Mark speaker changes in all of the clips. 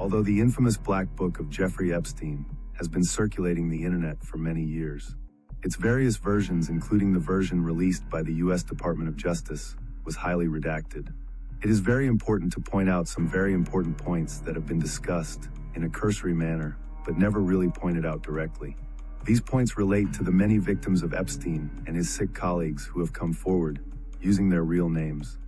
Speaker 1: Although the infamous Black Book of Jeffrey Epstein has been circulating the internet for many years, its various versions, including the version released by the U.S. Department of Justice, was highly redacted. It is very important to point out some very important points that have been discussed in a cursory manner, but never really pointed out directly. These points relate to the many victims of Epstein and his sick colleagues who have come forward using their real names.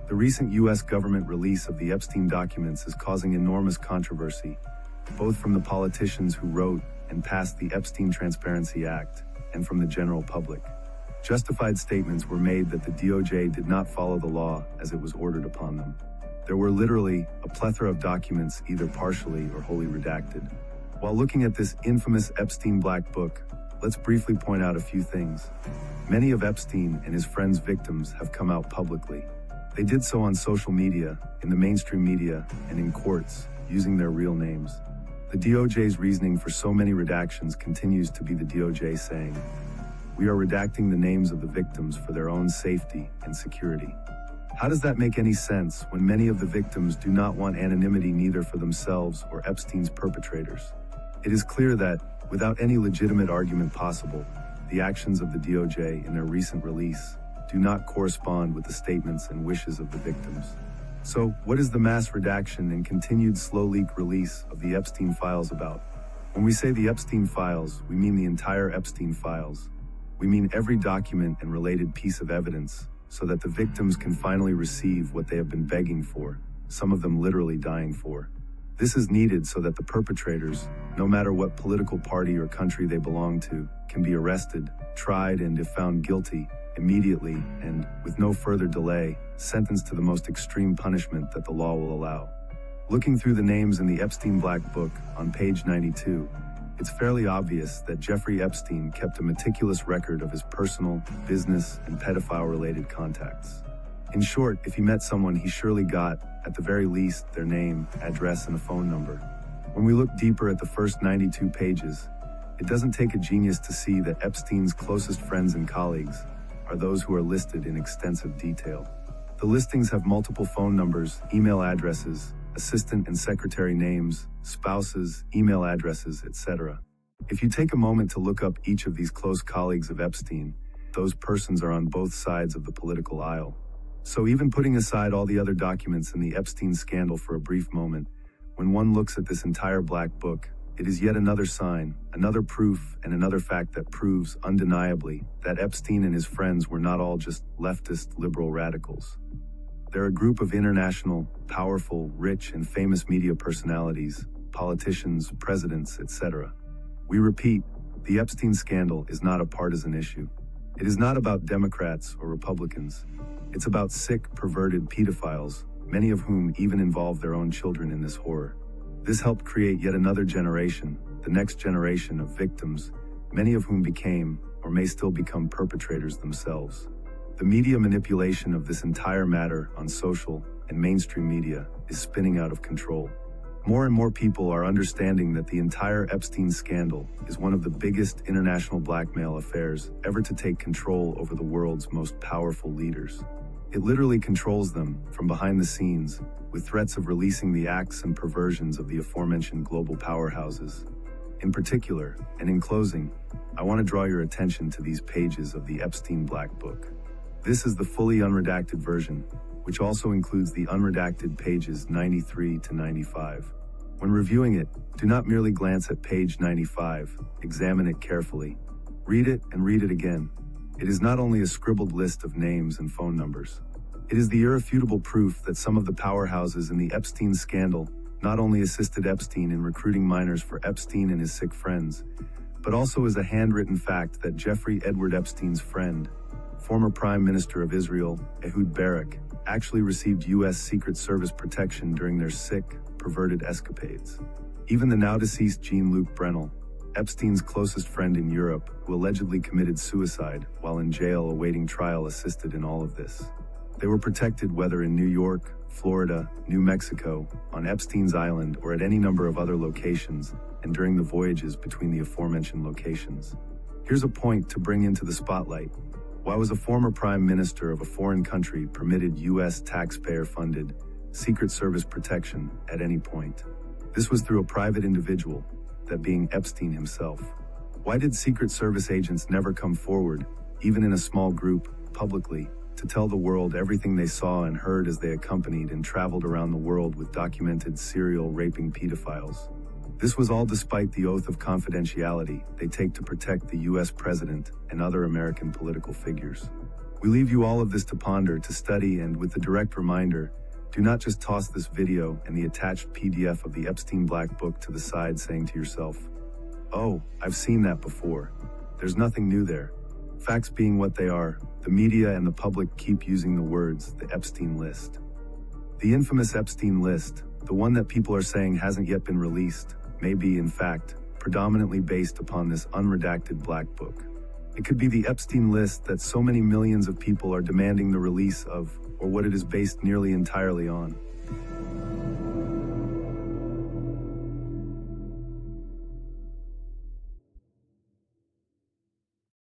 Speaker 1: The recent U.S. government release of the Epstein documents is causing enormous controversy, both from the politicians who wrote and passed the Epstein Transparency Act and from the general public. Justified statements were made that the DOJ did not follow the law as it was ordered upon them. There were literally a plethora of documents either partially or wholly redacted. While looking at this infamous Epstein Black Book, let's briefly point out a few things. Many of Epstein and his friends' victims have come out publicly. They did so on social media, in the mainstream media, and in courts, using their real names. The DOJ's reasoning for so many redactions continues to be the DOJ saying, "We are redacting the names of the victims for their own safety and security." How does that make any sense when many of the victims do not want anonymity neither for themselves or Epstein's perpetrators? It is clear that, without any legitimate argument possible, the actions of the DOJ in their recent release do not correspond with the statements and wishes of the victims. So, what is the mass redaction and continued slow leak release of the Epstein files about? When we say the Epstein files, we mean the entire Epstein files. We mean every document and related piece of evidence, so that the victims can finally receive what they have been begging for, some of them literally dying for. This is needed so that the perpetrators, no matter what political party or country they belong to, can be arrested, tried, and if found guilty, immediately, and, with no further delay, sentenced to the most extreme punishment that the law will allow. Looking through the names in the Epstein Black Book, on page 92, it's fairly obvious that Jeffrey Epstein kept a meticulous record of his personal, business, and pedophile-related contacts. In short, if he met someone, he surely got, at the very least, their name, address, and a phone number. When we look deeper at the first 92 pages, it doesn't take a genius to see that Epstein's closest friends and colleagues are those who are listed in extensive detail. The listings have multiple phone numbers, email addresses, assistant and secretary names, spouses, email addresses, etc. If you take a moment to look up each of these close colleagues of Epstein, those persons are on both sides of the political aisle. So even putting aside all the other documents in the Epstein scandal for a brief moment, when one looks at this entire Black Book, it is yet another sign, another proof, and another fact that proves undeniably that Epstein and his friends were not all just leftist liberal radicals. They're a group of international, powerful, rich, and famous media personalities, politicians, presidents, etc. We repeat, the Epstein scandal is not a partisan issue. It is not about Democrats or Republicans. It's about sick, perverted pedophiles, many of whom even involve their own children in this horror. This helped create yet another generation, the next generation of victims, many of whom became, or may still become, perpetrators themselves. The media manipulation of this entire matter on social and mainstream media is spinning out of control. More and more people are understanding that the entire Epstein scandal is one of the biggest international blackmail affairs ever to take control over the world's most powerful leaders. It literally controls them from behind the scenes, with threats of releasing the acts and perversions of the aforementioned global powerhouses. In particular, and in closing, I want to draw your attention to these pages of the Epstein Black Book. This is the fully unredacted version, which also includes the unredacted pages 93 to 95. When reviewing it, do not merely glance at page 95, examine it carefully. Read it and read it again. It is not only a scribbled list of names and phone numbers. It is the irrefutable proof that some of the powerhouses in the Epstein scandal not only assisted Epstein in recruiting minors for Epstein and his sick friends, but also is a handwritten fact that Jeffrey Edward Epstein's friend, former Prime Minister of Israel, Ehud Barak, actually received U.S. Secret Service protection during their sick, perverted escapades. Even the now-deceased Jean-Luc Brennel, Epstein's closest friend in Europe, who allegedly committed suicide while in jail awaiting trial, assisted in all of this. They were protected whether in New York, Florida, New Mexico, on Epstein's Island, or at any number of other locations, and during the voyages between the aforementioned locations. Here's a point to bring into the spotlight. Why was a former prime minister of a foreign country permitted U.S. taxpayer-funded Secret Service protection at any point? This was through a private individual, that being Epstein himself. Why did Secret Service agents never come forward, even in a small group, publicly, to tell the world everything they saw and heard as they accompanied and traveled around the world with documented serial raping pedophiles? This was all despite the oath of confidentiality they take to protect the U.S. president and other American political figures. We leave you all of this to ponder, to study, and with the direct reminder, do not just toss this video and the attached PDF of the Epstein Black Book to the side saying to yourself, "Oh, I've seen that before." There's nothing new there. Facts being what they are, the media and the public keep using the words, the Epstein list. The infamous Epstein list, the one that people are saying hasn't yet been released, may be, in fact, predominantly based upon this unredacted Black Book. It could be the Epstein list that so many millions of people are demanding the release of, or what it is based nearly entirely on.